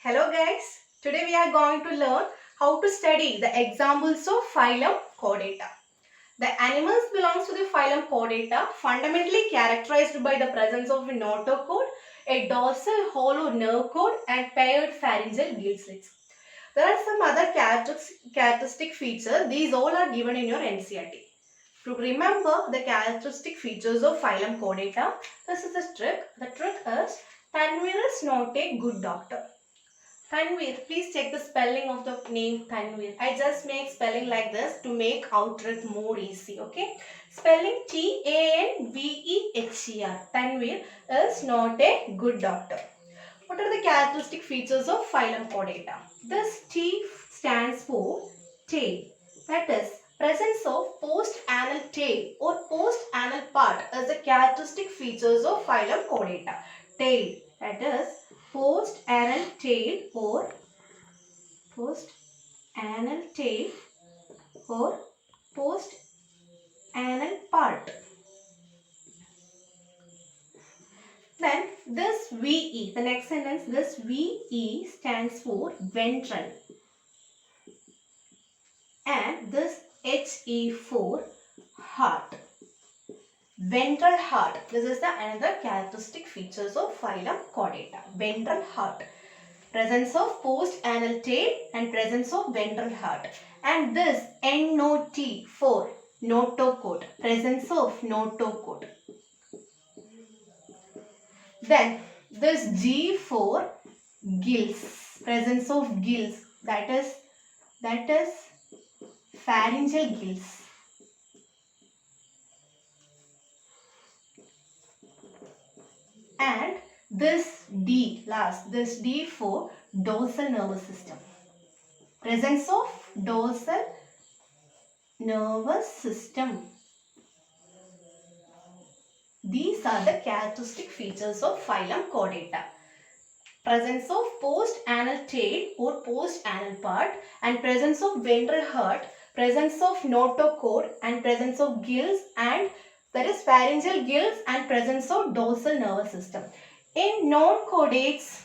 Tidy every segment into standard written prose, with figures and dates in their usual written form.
Hello guys, today we are going to learn how to study the examples of phylum Chordata. The animals belongs to the phylum Chordata, fundamentally characterized by the presence of a notochord, a dorsal hollow nerve cord and paired pharyngeal gill slits. There are some other characteristic features. These all are given in your NCERT. To remember the characteristic features of phylum Chordata, this is the trick. The trick is Tanvir is not a good doctor. Tanvir, please check the spelling of the name Tanvir. I just make spelling like this to make outreach more easy. Okay. Spelling Tanveher. Tanvir is not a good doctor. What are the characteristic features of phylum Chordata? This T stands for tail. That is, presence of post-anal tail or post-anal part is the characteristic features of phylum Chordata. Tail, that is, post-anal tail or post-anal tail or post-anal part. Then this VE, the next sentence, this VE stands for ventral and this HE for heart. Ventral heart. This is the another characteristic features of phylum Chordata. Ventral heart. Presence of post-anal tail and presence of ventral heart. And this NOT for notochord. Presence of notochord. Then this G for gills. Presence of gills. That is pharyngeal gills. And this D last, this D for dorsal nervous system. Presence of dorsal nervous system. These are the characteristic features of phylum Chordata. Presence of post-anal tail or post-anal part and presence of ventral heart, presence of notochord and presence of gills and that is pharyngeal gills and presence of dorsal nervous system. In non-chordates,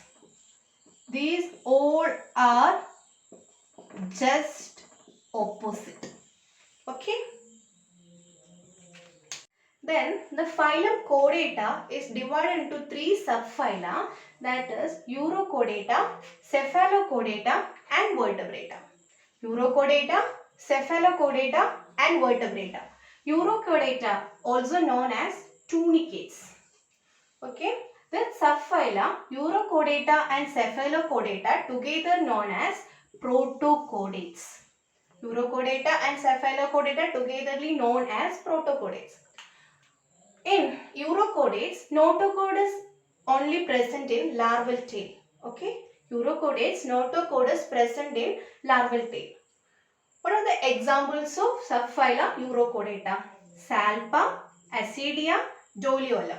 these all are just opposite. Okay. Then the phylum Chordata is divided into three subphyla, that is Urochordata, Cephalochordata and Vertebrata. Urochordata, Cephalochordata and Vertebrata. Urochordata also known as tunicates. Okay. Then subphyla Urochordata and Cephalochordata together known as protochordates. Urochordata and Cephalochordata togetherly known as protochordates. In urochordates, notochord is only present in larval tail. Okay. Urochordates, notochord is present in larval tail. What are the examples of subphyla Urochordata? Salpa, Acidia, Doliolum.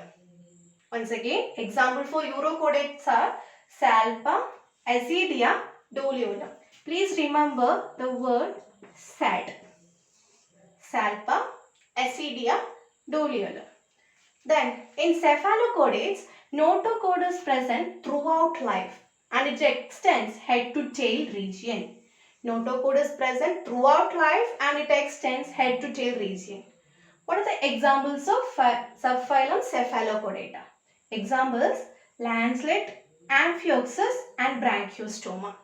Once again, example for urochordates are Salpa, Acidia, Doliolum. Please remember the word sad. Salpa, Acidia, Doliolum. Then, in cephalochordates, notochord is present throughout life and it extends head to tail region. Notochord is present throughout life and it extends head to tail region. What are the examples of subphylum Cephalochordata? Examples: lancelet, amphioxus and branchiostoma.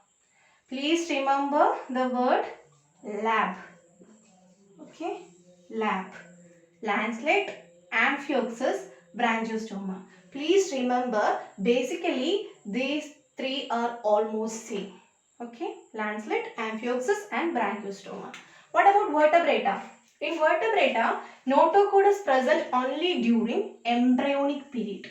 Please remember the word lab. Okay, lab. Lancelet, amphioxus, branchiostoma. Please remember, basically these three are almost same. Okay, lancelet, amphioxus and branchiostoma. What about vertebrata? In vertebrata, notochord is present only during embryonic period.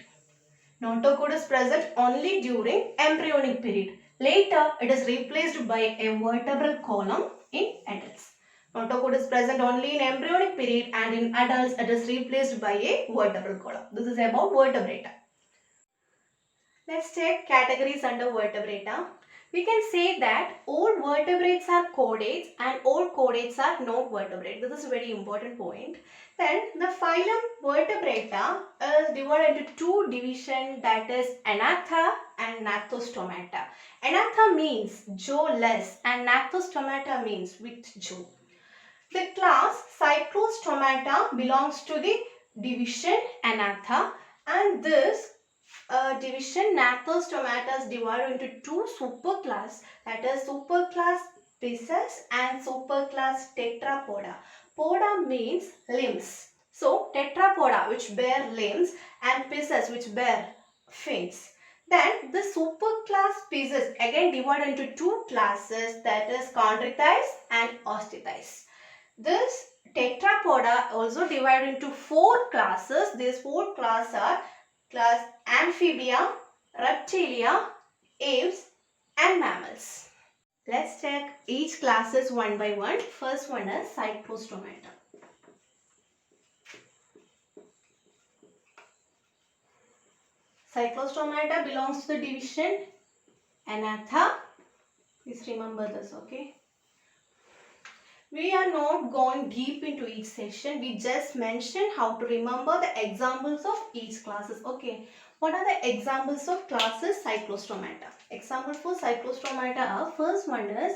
Notochord is present only during embryonic period. Later, it is replaced by a vertebral column in adults. Notochord is present only in embryonic period and in adults it is replaced by a vertebral column. This is about vertebrata. Let's take categories under vertebrata. We can say that all vertebrates are chordates and all chordates are not vertebrate. This is a very important point. Then the phylum Vertebrata is divided into two divisions, that is Anatha and Gnathostomata. Anatha means jaw-less and Gnathostomata means with jaw. The class Cyclostomata belongs to the division Anatha, and this division Gnathostomata is divided into two superclass, that is superclass Pisces and superclass Tetrapoda. Poda means limbs. So Tetrapoda which bear limbs and Pisces which bear fins. Then the superclass Pisces again divided into two classes, that is Chondrichthyes and Osteichthyes. This Tetrapoda also divided into four classes. These four classes are class Amphibia, Reptilia, Aves and Mammals. Let's check each classes one by one. First one is Cyclostomata. Cyclostomata belongs to the division Anatha. Please remember this, okay? We are not going deep into each session. We just mentioned how to remember the examples of each classes. Okay. What are the examples of classes Cyclostomata? Example for Cyclostomata are, first one is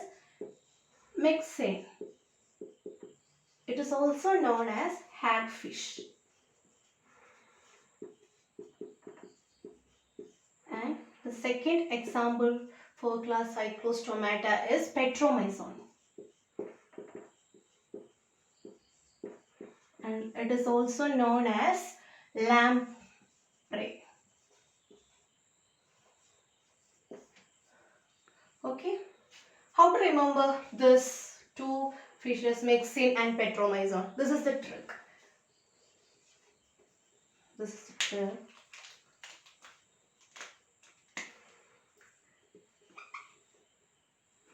Myxine. It is also known as hagfish. And the second example for class Cyclostomata is Petromyzon. And it is also known as lamprey. Okay. How to remember this two fishes, Myxine and Petromyzon? This is the trick. This is the trick.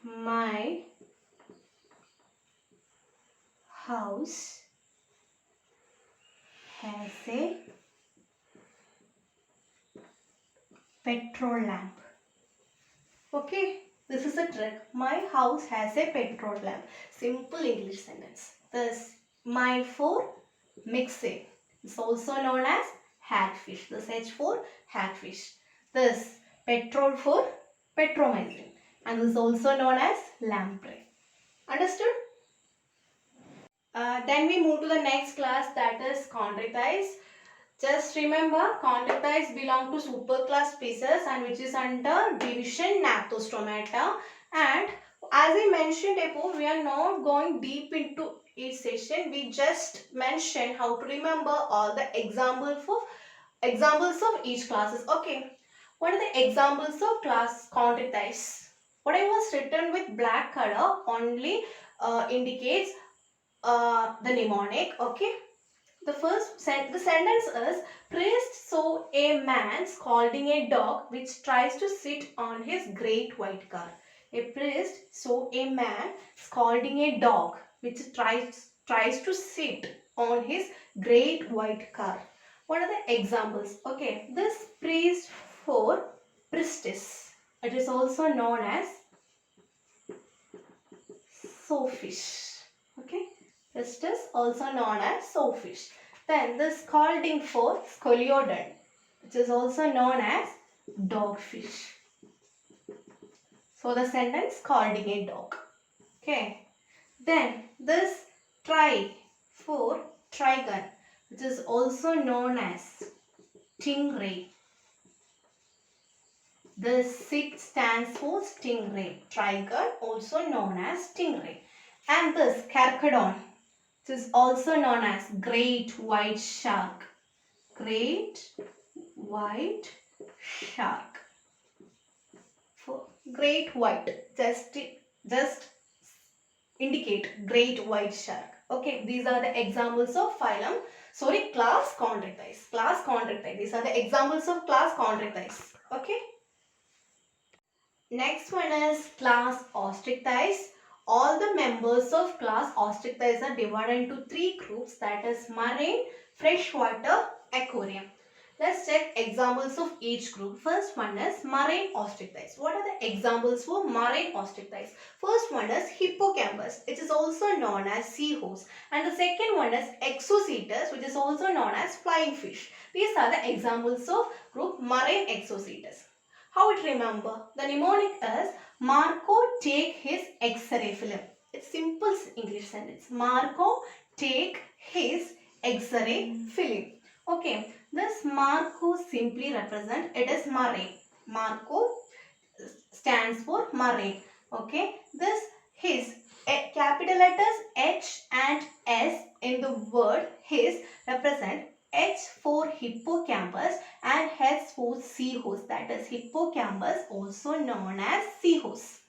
My house has a petrol lamp. Okay, this is a trick. My house has a petrol lamp. Simple English sentence. This my for Myxine. It's also known as hagfish. This H for hagfish. This petrol for Petromyzine. And this is also known as lamprey. Understood? Then we move to the next class, that is Chondrichthyes. Just remember, Chondrichthyes belong to superclass species and which is under division Gnathostomata. And as I mentioned above, we are not going deep into each session. We just mentioned how to remember all the examples of each classes. Okay, what are the examples of class Chondrichthyes? What I was written with black color only indicates the mnemonic. Okay. The sentence is, priest saw a man scalding a dog which tries to sit on his great white car. A priest saw a man scalding a dog which tries to sit on his great white car. What are the examples? Okay, this priest for priestess. It is also known as sowfish. Okay. Priestess also known as sowfish. Then the scalding for scoliodon, which is also known as dogfish. So the sentence scalding a dog. Okay. Then this tri for trigon, which is also known as stingray. The sit stands for stingray. Trigon also known as stingray. And this carcharodon, which is also known as great white shark. Great white shark. For great white, just indicate great white shark. Okay, these are the examples of class Chondrichthyes. Class Chondrichthyes. These are the examples of class Chondrichthyes. Okay. Next one is class Osteichthyes. All the members of class Osteichthyes are divided into three groups, that is marine, freshwater, aquarium. Let's check examples of each group. First one is marine Osteichthyes. What are the examples for marine Osteichthyes? First one is hippocampus. It is also known as seahorse. And the second one is Exocetus, which is also known as flying fish. These are the examples of group marine Exocetus. How it remember? The mnemonic is Marco take his X-ray film. It's simple English sentence. Marco take his X-ray film. Okay, this Marco simply represent it is marine. Marco stands for marine. Okay, this his capital letters H and S in the word his represent H for hippocampus and S for seahorse, that is hippocampus, also known as seahorse.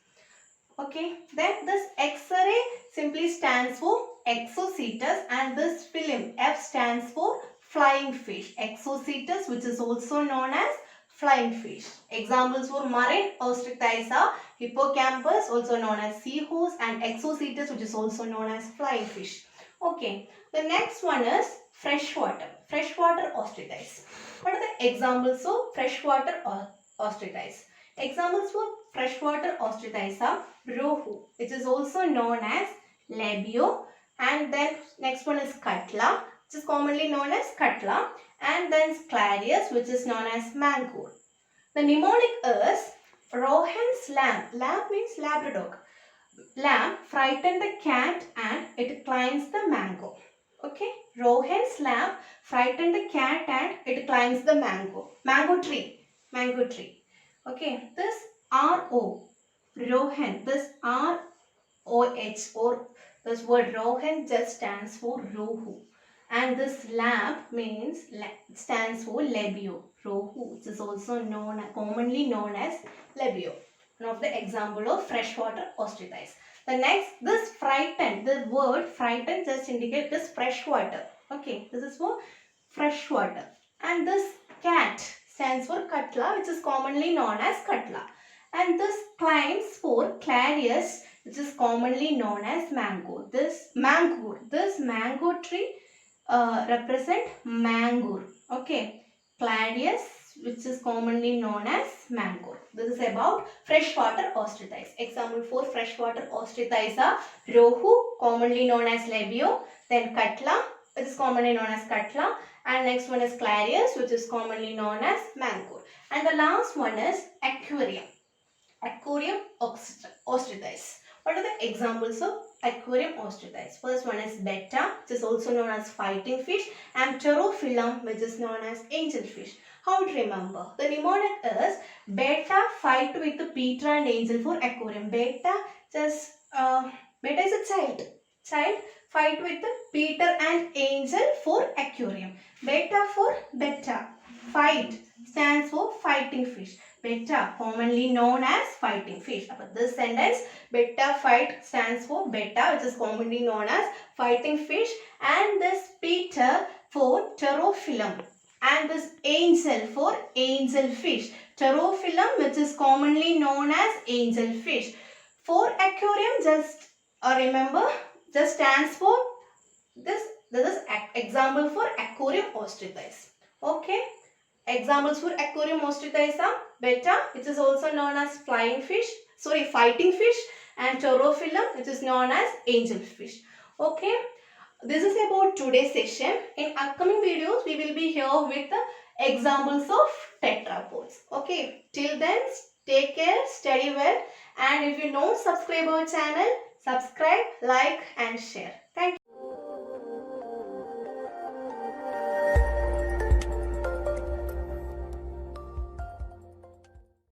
Okay, then this X-ray simply stands for Exocetus and this film F stands for flying fish. Exocetus, which is also known as flying fish. Examples for marine ostrich are hippocampus, also known as seahorse, and Exocetus, which is also known as flying fish. Okay, the next one is freshwater ostrich. What are the examples of freshwater ostrich? Examples for freshwater ostrich are rohu, which is also known as labio, and then next one is katla, which is commonly known as katla, and then sclarius, which is known as mangur. The mnemonic is Rohan's lamb. Lamb means Labrador. Lamb frightened the cat and it climbs the mango. Okay, Rohan's lamb frightened the cat and it climbs the mango tree. Okay, this R-O, Rohan, this R-O-H or this word Rohan just stands for Rohu. And this lamb stands for labio, Rohu, which is also commonly known as labio. One of the example of freshwater ostrich. The next, this frightened, the word frightened just indicates this freshwater. Okay, this is for freshwater. And this cat stands for katla, which is commonly known as katla. And this climbs for clarius, which is commonly known as mango. This mango tree represent mangur. Okay, clarius, which is commonly known as mango. This is about freshwater ostrich. Example for freshwater ostrich are rohu, commonly known as labio, then katla, which is commonly known as katla, and next one is clarius, which is commonly known as mangur. And the last one is aquarium ostrich. What are the examples of aquarium ostrich? First one is betta, which is also known as fighting fish, and pterophyllum, which is known as angelfish. How to remember? The mnemonic is betta fight with Peter and angel for aquarium. Betta is a child fight with Peter and angel for aquarium. Betta for betta. Fight stands for fighting fish. Betta, commonly known as fighting fish. But this sentence, betta fight stands for betta, which is commonly known as fighting fish, and this Peter for pterophyllum, and this angel for angelfish. Pterophyllum, which is commonly known as angelfish. For aquarium, just remember, just stands for this. This is example for aquarium ostrich. Okay. Examples for aquarium ostrich are betta, which is also known as fighting fish, and pterophyllum, which is known as angelfish. Okay, this is about today's session. In upcoming videos, we will be here with the examples of tetrapods. Okay, till then, take care, study well, and if you don't subscribe our channel, subscribe, like, and share.